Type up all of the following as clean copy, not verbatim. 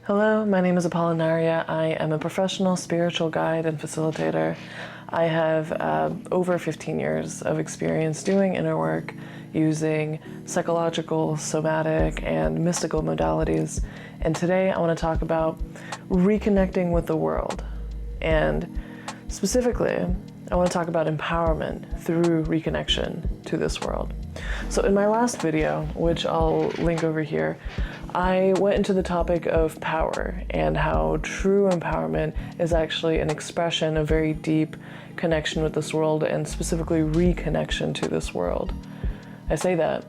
Hello, my name is Apollinaria. I am a professional spiritual guide and facilitator. I have over 15 years of experience doing inner work using psychological, somatic, and mystical modalities. And today I want to talk about reconnecting with the world. And specifically, I want to talk about empowerment through reconnection to this world. So in my last video, which I'll link over here, I went into the topic of power and how true empowerment is actually an expression of very deep connection with this world and specifically reconnection to this world. I say that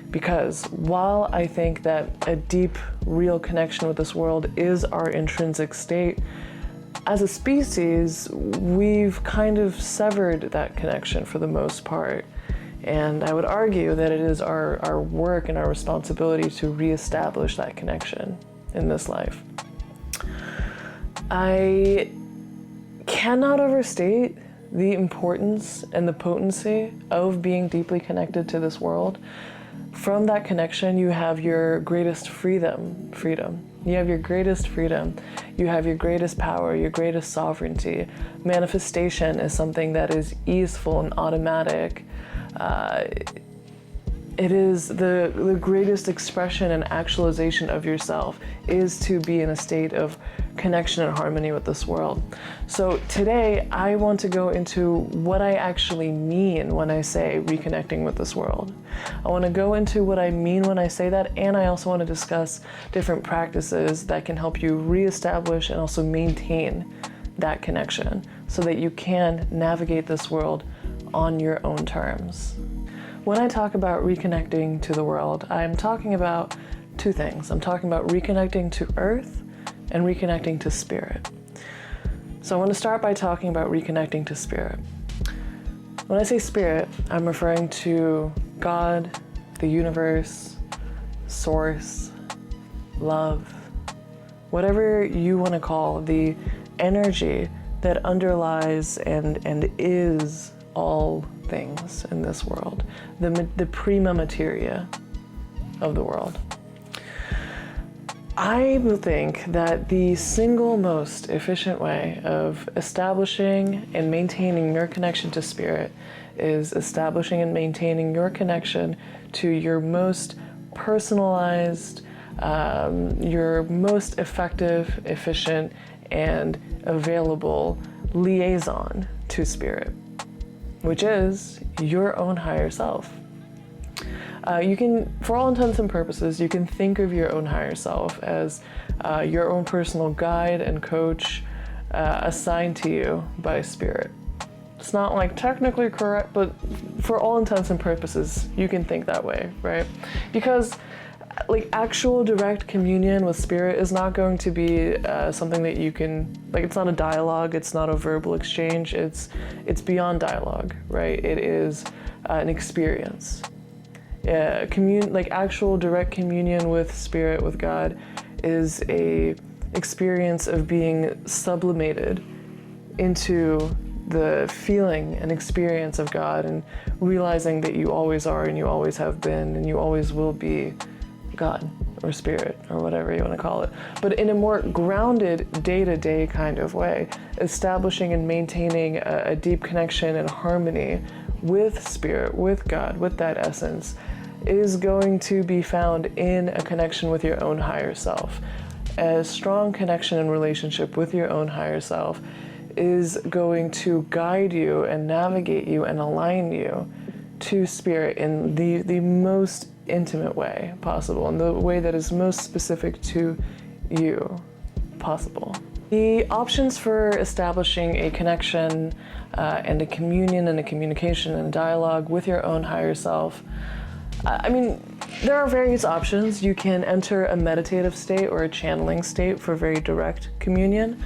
because while I think that a deep, real connection with this world is our intrinsic state, as a species, we've kind of severed that connection for the most part. And I would argue that it is our work and our responsibility to reestablish that connection in this life. I cannot overstate the importance and the potency of being deeply connected to this world. From that connection, you have your greatest freedom. You have your greatest freedom. You have your greatest power, your greatest sovereignty. Manifestation is something that is easeful and automatic. It is the greatest expression and actualization of yourself is to be in a state of connection and harmony with this world. So today I want to go into what I actually mean when I say reconnecting with this world. I want to go into what I mean when I say that, and I also want to discuss different practices that can help you reestablish and also maintain that connection so that you can navigate this world on your own terms. When I talk about reconnecting to the world, I'm talking about two things. I'm talking about reconnecting to earth and reconnecting to spirit. So I want to start by talking about reconnecting to spirit. When I say spirit, I'm referring to God, the universe, source, love, whatever you want to call the energy that underlies and is all things in this world, the prima materia of the world. I think that the single most efficient way of establishing and maintaining your connection to spirit is establishing and maintaining your connection to your most personalized, your most effective, efficient, and available liaison to spirit, which is your own higher self. You can, for all intents and purposes, you can think of your own higher self as your own personal guide and coach assigned to you by spirit. It's not like technically correct, but for all intents and purposes, you can think that way, right? Because like actual direct communion with spirit is not going to be something that you can, like, it's not a dialogue, it's not a verbal exchange, it's beyond dialogue, right? It is an experience. Like actual direct communion with spirit, with God, is a experience of being sublimated into the feeling and experience of God and realizing that you always are and you always have been and you always will be God or spirit or whatever you want to call it, but in a more grounded day-to-day kind of way, establishing and maintaining a deep connection and harmony with spirit, with God, with that essence, is going to be found in a connection with your own higher self. A strong connection and relationship with your own higher self is going to guide you and navigate you and align you to spirit in the most intimate way possible, in the way that is most specific to you possible. The options for establishing a connection and a communion and a communication and a dialogue with your own higher self, I mean, there are various options. You can enter a meditative state or a channeling state for very direct communion.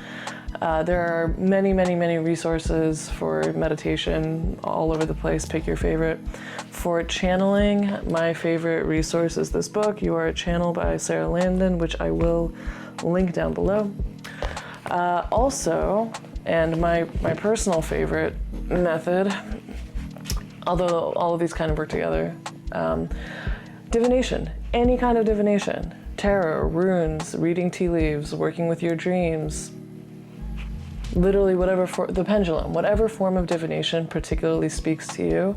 There are many resources for meditation all over the place. Pick your favorite. For channeling, my favorite resource is this book, You Are a Channel by Sarah Landon, which I will link down below. Also, and my personal favorite method, although all of these kind of work together, divination, any kind of divination. tarot, runes, reading tea leaves, working with your dreams, literally whatever, the pendulum, whatever form of divination particularly speaks to you,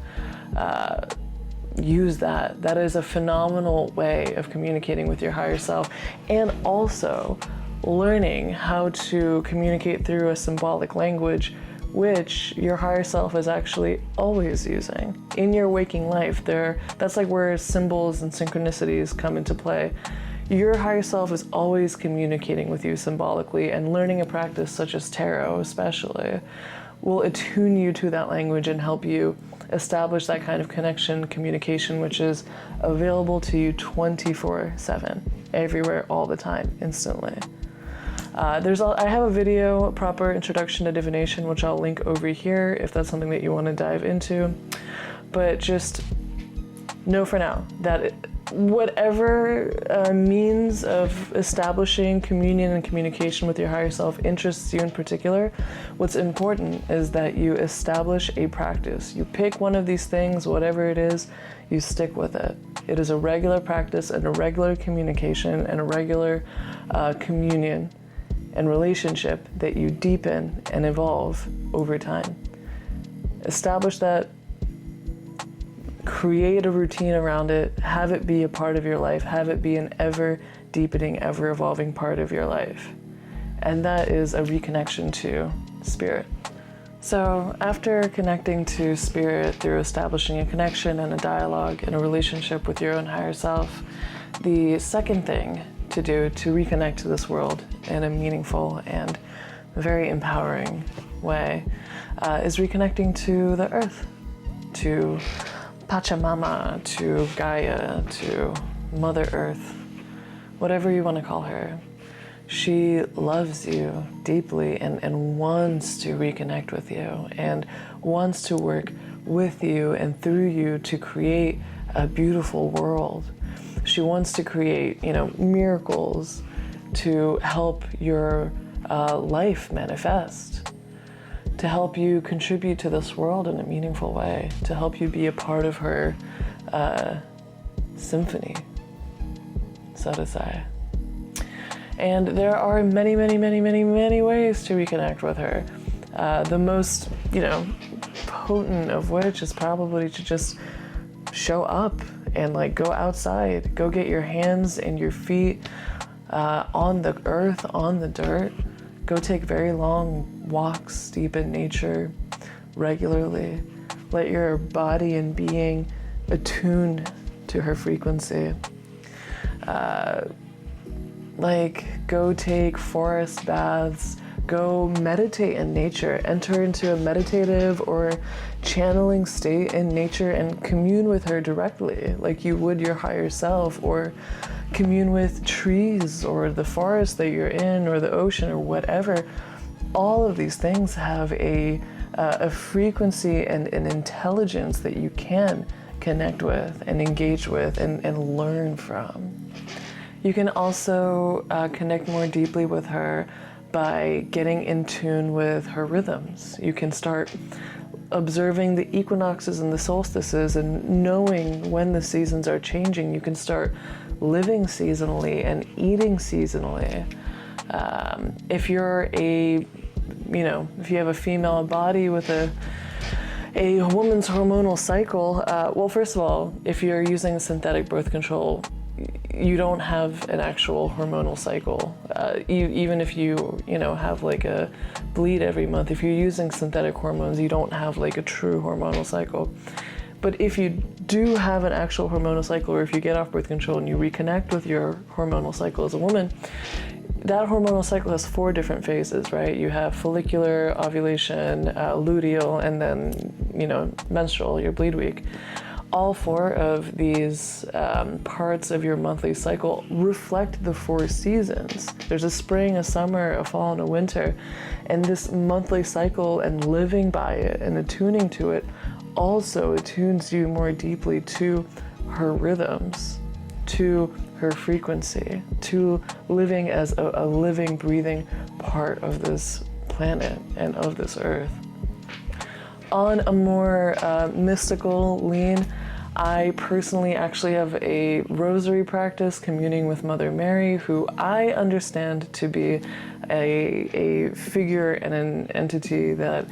use that. That is a phenomenal way of communicating with your higher self, and also learning how to communicate through a symbolic language, which your higher self is actually always using in your waking life. That's like where symbols and synchronicities come into play. Your higher self is always communicating with you symbolically, and learning a practice such as tarot especially will attune you to that language and help you establish that kind of connection, communication, which is available to you 24/7, everywhere, all the time, instantly. I have a video, Proper Introduction to Divination, which I'll link over here if that's something that you want to dive into. But just know for now that whatever means of establishing communion and communication with your higher self interests you in particular, what's important is that you establish a practice. You pick one of these things, whatever it is, you stick with it. It is a regular practice and a regular communication and a regular communion and relationship that you deepen and evolve over time. Establish that. Create a routine around it, have it be a part of your life, have it be an ever deepening, ever evolving part of your life. And that is a reconnection to spirit. So after connecting to spirit through establishing a connection and a dialogue and a relationship with your own higher self, the second thing to do to reconnect to this world in a meaningful and very empowering way is reconnecting to the earth, to Pachamama, to Gaia, to Mother Earth, whatever you want to call her. She loves you deeply and wants to reconnect with you and wants to work with you and through you to create a beautiful world. She wants to create, miracles to help your life manifest, to help you contribute to this world in a meaningful way, to help you be a part of her symphony, so to say. And there are many, many, many, many, many ways to reconnect with her. The most, potent of which is probably to just show up and go outside, go get your hands and your feet on the earth, on the dirt. Go take very long walks deep in nature regularly. Let your body and being attune to her frequency. Go take forest baths, go meditate in nature, enter into a meditative or channeling state in nature and commune with her directly, like you would your higher self, or commune with trees or the forest that you're in or the ocean or whatever. All of these things have a frequency and an intelligence that you can connect with and engage with and learn from. You can also connect more deeply with her by getting in tune with her rhythms. You can start observing the equinoxes and the solstices and knowing when the seasons are changing. You can start living seasonally and eating seasonally. If you're if you have a female body with a woman's hormonal cycle, well, first of all, if you're using synthetic birth control, you don't have an actual hormonal cycle. Even if you have a bleed every month, if you're using synthetic hormones, you don't have a true hormonal cycle. But if you do have an actual hormonal cycle, or if you get off birth control and you reconnect with your hormonal cycle as a woman, that hormonal cycle has 4 different phases, right? You have follicular, ovulation, luteal, and then, menstrual, your bleed week. All 4 of these parts of your monthly cycle reflect the 4 seasons. There's a spring, a summer, a fall, and a winter. And this monthly cycle and living by it and attuning to it also attunes you more deeply to her rhythms, to her frequency, to living as a living, breathing part of this planet and of this earth. On a more mystical lean, I personally actually have a rosary practice communing with Mother Mary, who I understand to be a figure and an entity that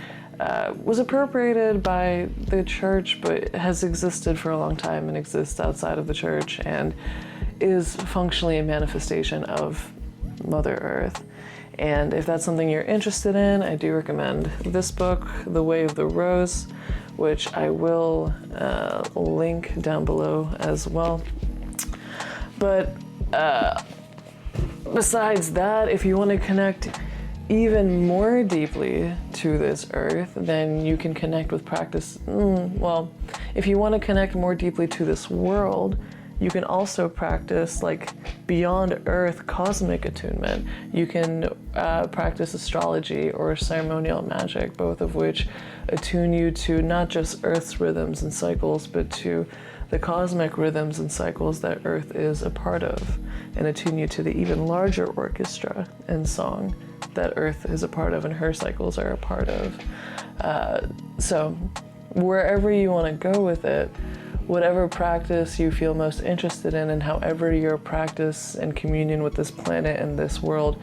was appropriated by the church, but has existed for a long time and exists outside of the church and is functionally a manifestation of Mother Earth. And if that's something you're interested in, I do recommend this book, The Way of the Rose, which I will link down below as well. But besides that, if you want to connect even more deeply to this earth, then you can connect with practice. Well, if you want to connect more deeply to this world, you can also practice like beyond earth cosmic attunement. You can practice astrology or ceremonial magic, both of which attune you to not just earth's rhythms and cycles, but to the cosmic rhythms and cycles that earth is a part of, and attune you to the even larger orchestra and song that earth is a part of and her cycles are a part of. So wherever you want to go with it, whatever practice you feel most interested in, and however your practice and communion with this planet and this world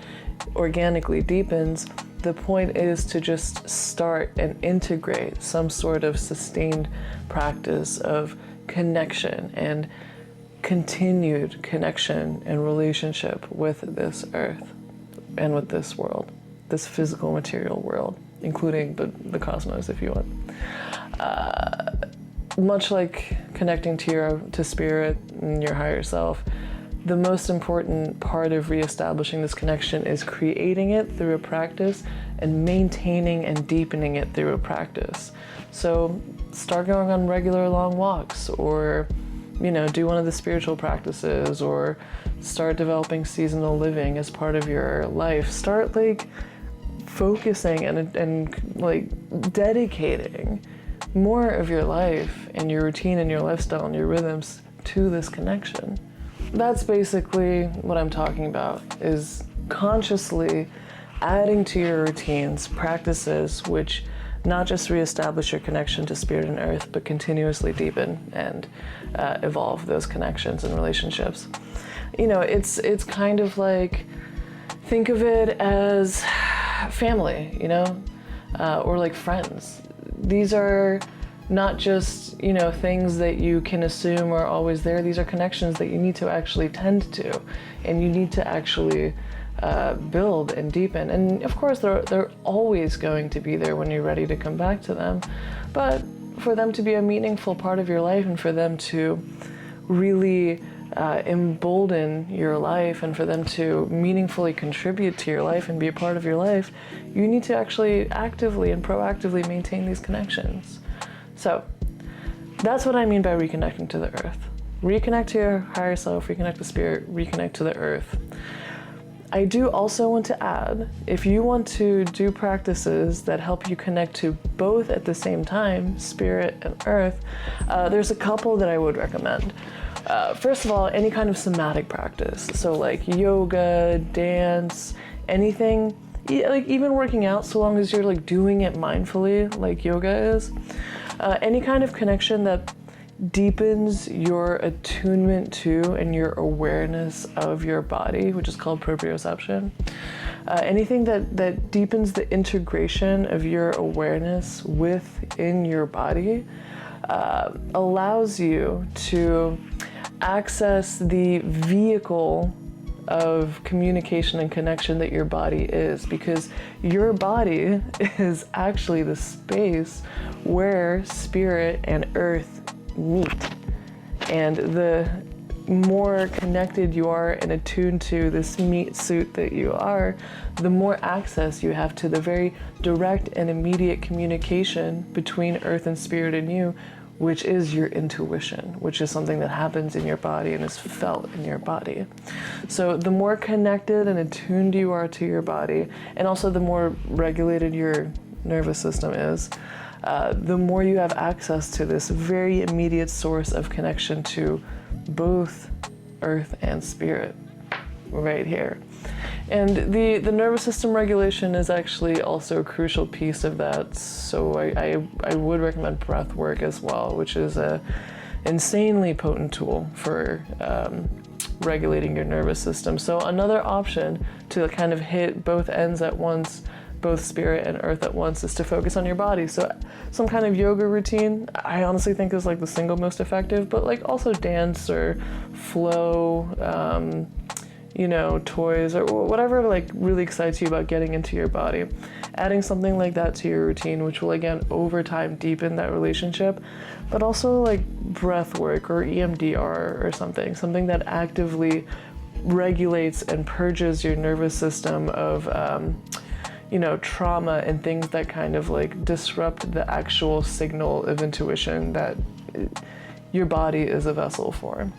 organically deepens, the point is to just start and integrate some sort of sustained practice of connection and continued connection and relationship with this earth and with this world, this physical material world, including the cosmos if you want. Much like connecting to spirit and your higher self, the most important part of reestablishing this connection is creating it through a practice and maintaining and deepening it through a practice. So start going on regular long walks, or do one of the spiritual practices, or start developing seasonal living as part of your life. Start focusing and dedicating more of your life and your routine and your lifestyle and your rhythms to this connection. That's basically what I'm talking about, is consciously adding to your routines practices which not just reestablish your connection to spirit and earth, but continuously deepen and evolve those connections and relationships. It's kind of like, think of it as family, or like friends. These are not just, things that you can assume are always there. These are connections that you need to actually tend to, and you need to actually build and deepen. And of course, they're always going to be there when you're ready to come back to them. But for them to be a meaningful part of your life, and for them to really embolden your life, and for them to meaningfully contribute to your life and be a part of your life, you need to actually actively and proactively maintain these connections. So that's what I mean by reconnecting to the earth. Reconnect to your higher self, reconnect to spirit, reconnect to the earth. I do also want to add, if you want to do practices that help you connect to both at the same time, spirit and earth, there's a couple that I would recommend. First of all, any kind of somatic practice. So like yoga, dance, anything, like even working out, so long as you're doing it mindfully, like yoga is. Any kind of connection that deepens your attunement to and your awareness of your body, which is called proprioception. Anything that deepens the integration of your awareness within your body allows you to access the vehicle of communication and connection that your body is, because your body is actually the space where spirit and earth meet. And the more connected you are and attuned to this meat suit that you are, the more access you have to the very direct and immediate communication between earth and spirit and you, which is your intuition, which is something that happens in your body and is felt in your body. So the more connected and attuned you are to your body, and also the more regulated your nervous system is, the more you have access to this very immediate source of connection to both earth and spirit right here. And the nervous system regulation is actually also a crucial piece of that. So I would recommend breath work as well, which is a insanely potent tool for regulating your nervous system. So another option to kind of hit both ends at once, both spirit and earth at once, is to focus on your body. So some kind of yoga routine, I honestly think is like the single most effective, but like also dance or flow, toys or whatever like really excites you about getting into your body. Adding something like that to your routine, which will again over time deepen that relationship, but also like breath work or EMDR or something that actively regulates and purges your nervous system of trauma and things that kind of like disrupt the actual signal of intuition that your body is a vessel for.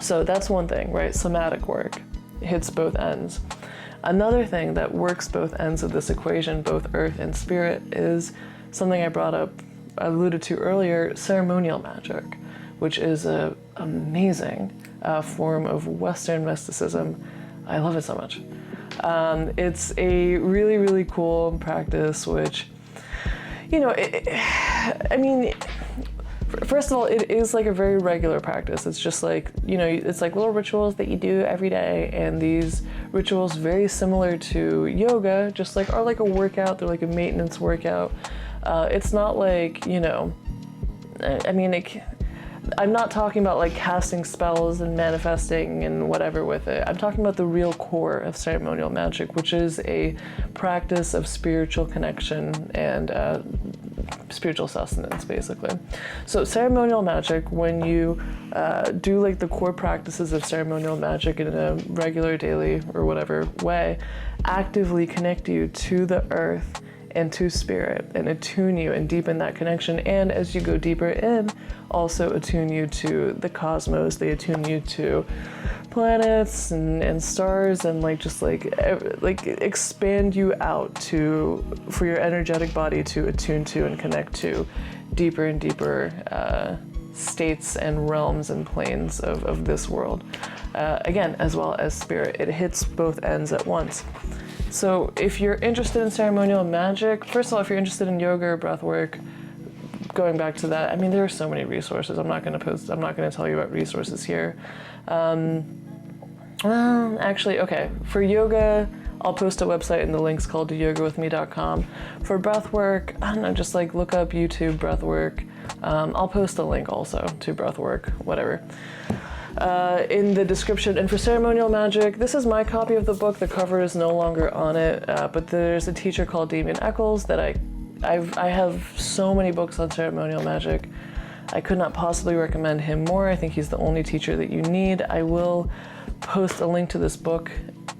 So that's one thing, right? Somatic work hits both ends. Another thing that works both ends of this equation, both earth and spirit, is something I alluded to earlier, ceremonial magic, which is an amazing form of Western mysticism. I love it so much. It's a really, really cool practice, which, first of all, it is like a very regular practice. It's just like, it's like little rituals that you do every day. And these rituals, very similar to yoga, just like are like a workout. They're like a maintenance workout. It's not like, I'm not talking about like casting spells and manifesting and whatever with it. I'm talking about the real core of ceremonial magic, which is a practice of spiritual connection and spiritual sustenance, basically. So ceremonial magic, when you do like the core practices of ceremonial magic in a regular, daily, or whatever way, actively connect you to the earth and to spirit, and attune you and deepen that connection. And as you go deeper in, also attune you to the cosmos. They attune you to planets and stars, and like expand you out for your energetic body to attune to and connect to deeper and deeper states and realms and planes of this world. Again, as well as spirit. It hits both ends at once. So if you're interested in ceremonial magic, first of all, if you're interested in yoga or breath work, going back to that, there are so many resources. I'm not going to tell you about resources here. For yoga, I'll post a website in the links called yogawithme.com. For breath work, I don't know, just like look up YouTube breath work. I'll post a link also to breath work, whatever. In the description. And for ceremonial magic, this is my copy of the book. The cover is no longer on it, but there's a teacher called Damien Eccles that I have so many books on ceremonial magic. I could not possibly recommend him more. I think he's the only teacher that you need. I will post a link to this book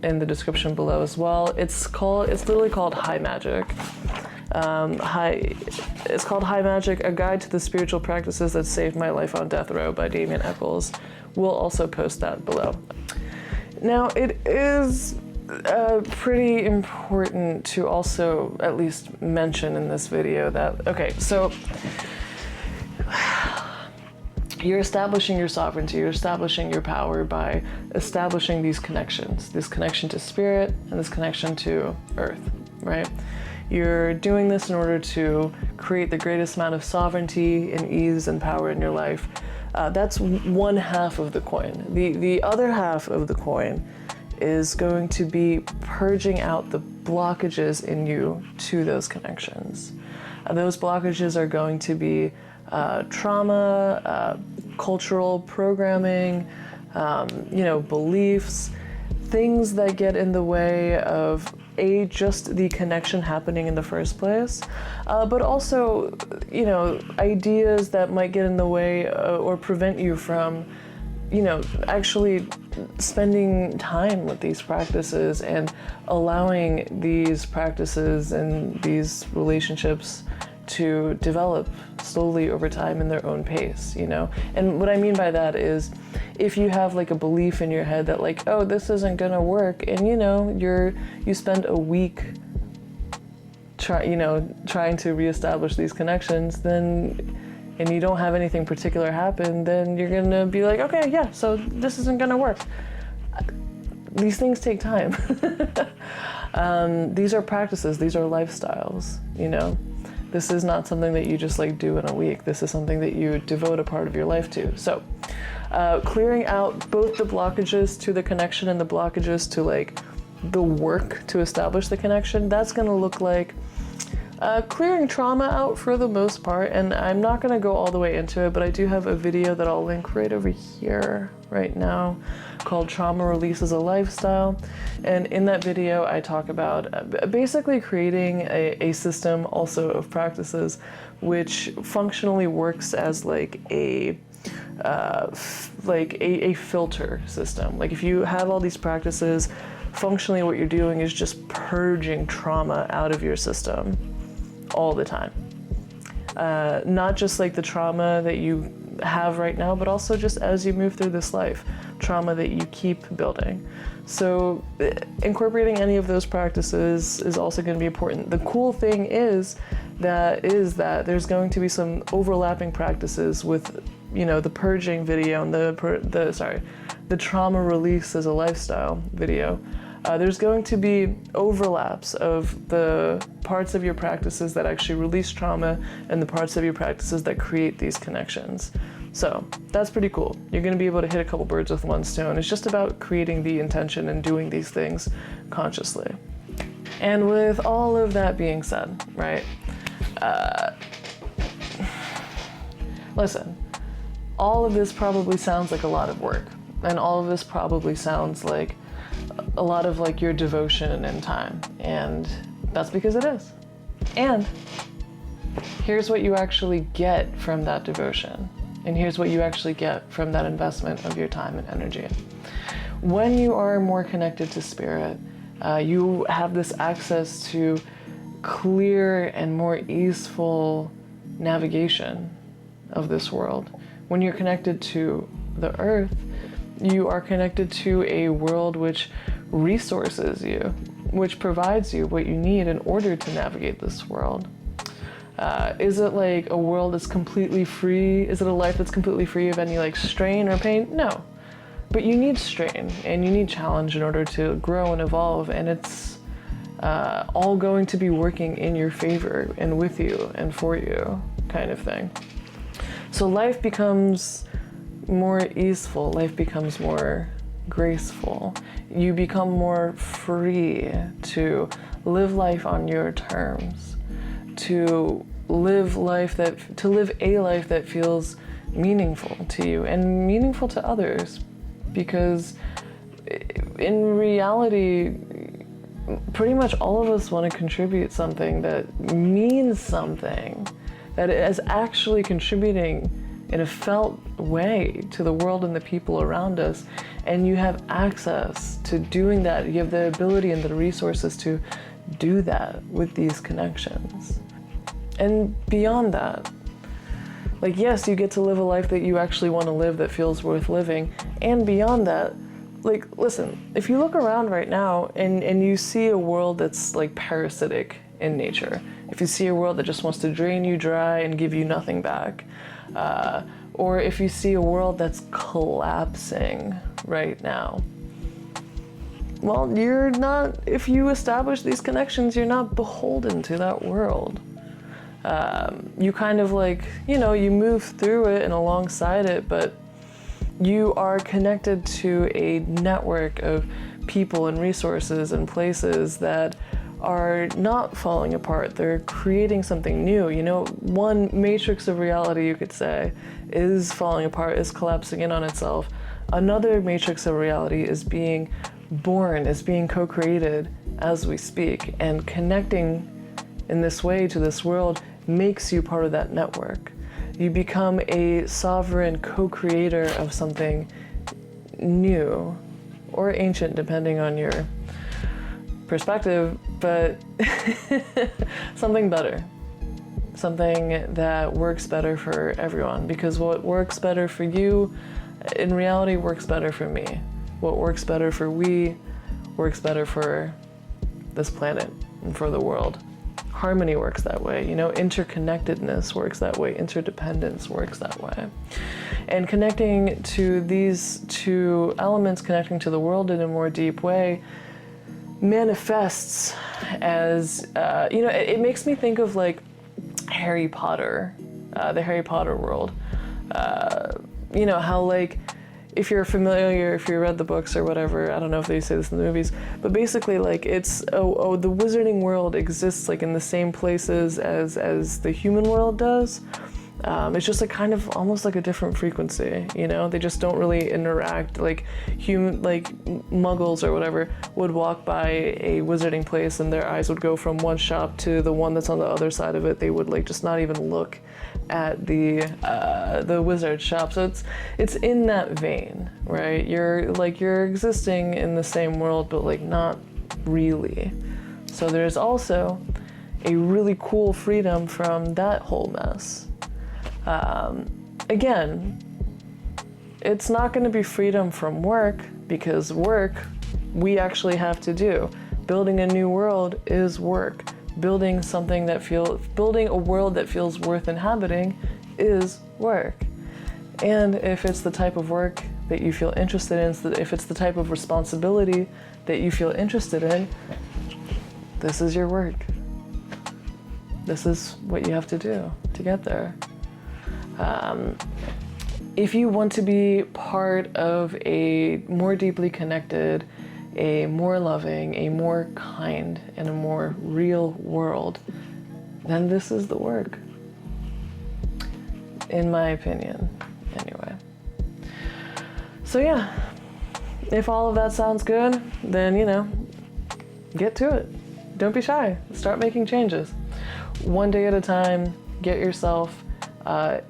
in the description below as well. It's literally called High Magic. It's called High Magic, A Guide to the Spiritual Practices That Saved My Life on Death Row by Damien Eccles. We'll also post that below. Now, it is pretty important to also at least mention in this video that, okay, so you're establishing your sovereignty, you're establishing your power by establishing these connections, this connection to spirit and this connection to earth, right? You're doing this in order to create the greatest amount of sovereignty and ease and power in your life. That's one half of the coin. The other half of the coin is going to be purging out the blockages in you to those connections. Those blockages are going to be trauma, cultural programming, beliefs, things that get in the way of just the connection happening in the first place, but also, ideas that might get in the way or prevent you from, actually spending time with these practices and allowing these practices and these relationships to develop slowly over time in their own pace, And what I mean by that is, if you have like a belief in your head that like, oh, this isn't gonna work, and you spend a week trying to reestablish these connections, and you don't have anything particular happen, then you're gonna be like, okay, yeah, so this isn't gonna work. These things take time. These are practices, these are lifestyles, This is not something that you just like do in a week. This is something that you devote a part of your life to. So clearing out both the blockages to the connection and the blockages to like the work to establish the connection, that's going to look like clearing trauma out for the most part. And I'm not going to go all the way into it, but I do have a video that I'll link right over here right now called Trauma Release as a Lifestyle. And in that video, I talk about basically creating a system also of practices which functionally works as like a filter system. Like if you have all these practices, functionally what you're doing is just purging trauma out of your system all the time. Not just like the trauma that you have right now, but also just as you move through this life, trauma that you keep building. So incorporating any of those practices is also going to be important. The cool thing is that there's going to be some overlapping practices with, you know, the purging video and the trauma release as a lifestyle video. There's going to be overlaps of the parts of your practices that actually release trauma and the parts of your practices that create these connections. So that's pretty cool. You're going to be able to hit a couple birds with one stone. It's just about creating the intention and doing these things consciously. And with all of that being said, right, listen, all of this probably sounds like a lot of work, and all of this probably sounds like a lot of like your devotion and time, and that's because it is. And here's what you actually get from that devotion, and here's what you actually get from that investment of your time and energy. When you are more connected to spirit, you have this access to clear and more easeful navigation of this world. When you're connected to the earth, you are connected to a world which resources you, which provides you what you need in order to navigate this world. Is it like a world that's completely free? Is it a life that's completely free of any like strain or pain? No. But you need strain and you need challenge in order to grow and evolve, and it's all going to be working in your favor and with you and for you, kind of thing. So life becomes more easeful, life becomes more graceful. You become more free to live life on your terms, to live a life that feels meaningful to you and meaningful to others, because in reality, pretty much all of us want to contribute something that means something, that is actually contributing in a felt way to the world and the people around us. And you have access to doing that. You have the ability and the resources to do that with these connections. And beyond that, like, yes, you get to live a life that you actually want to live, that feels worth living. And beyond that, like, listen, if you look around right now and you see a world that's like parasitic in nature, if you see a world that just wants to drain you dry and give you nothing back, or if you see a world that's collapsing right now, well, you're not, if you establish these connections, you're not beholden to that world. You kind of like, you know, you move through it and alongside it, but you are connected to a network of people and resources and places that are not falling apart. They're creating something new. You know, one matrix of reality, you could say, is falling apart, is collapsing in on itself. Another matrix of reality is being born, is being co-created as we speak, and connecting in this way to this world makes you part of that network. You become a sovereign co-creator of something new or ancient, depending on your perspective, but something better, something that works better for everyone, because what works better for you in reality works better for me. What works better for we works better for this planet and for the world. Harmony works that way, you know, interconnectedness works that way, interdependence works that way. And connecting to these two elements, connecting to the world in a more deep way, manifests as, you know, it makes me think of like Harry Potter, the Harry Potter world. You know, how like, if you're familiar, if you read the books or whatever, I don't know if they say this in the movies, but basically like it's, the wizarding world exists like in the same places as the human world does. It's just like kind of almost like a different frequency, you know? They just don't really interact. Like muggles or whatever would walk by a wizarding place and their eyes would go from one shop to the one that's on the other side of it. They would like just not even look at the wizard shop. So it's in that vein, right? You're existing in the same world, but like not really. So there's also a really cool freedom from that whole mess. Again, it's not going to be freedom from work, because work we actually have to do. Building a new world is work. Building a world that feels worth inhabiting is work. And if it's the type of work that you feel interested in, if it's the type of responsibility that you feel interested in, this is your work. This is what you have to do to get there. If you want to be part of a more deeply connected, a more loving, a more kind, and a more real world, then this is the work. In my opinion, anyway. So yeah, if all of that sounds good, then, you know, get to it. Don't be shy. Start making changes. One day at a time, get yourself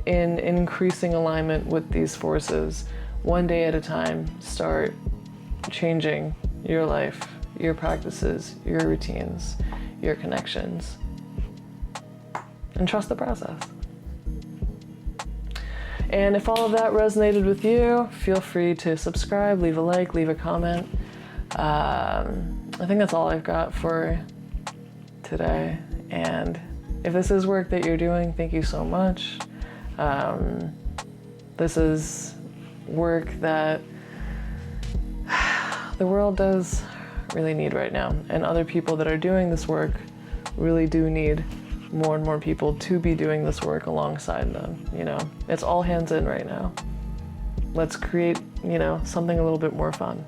in increasing alignment with these forces. One day at a time, start changing your life, your practices, your routines, your connections, and trust the process. And if all of that resonated with you, feel free to subscribe, leave a like, leave a comment. I think that's all I've got for today. And if this is work that you're doing, thank you so much. This is work that the world does really need right now. And other people that are doing this work really do need more and more people to be doing this work alongside them. You know, it's all hands in right now. Let's create, you know, something a little bit more fun.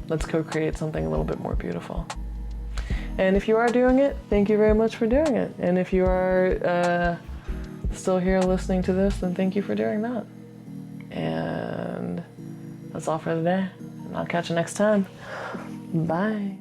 Let's co-create something a little bit more beautiful. And if you are doing it, thank you very much for doing it. And if you are still here listening to this, then thank you for doing that. And that's all for today. And I'll catch you next time. Bye.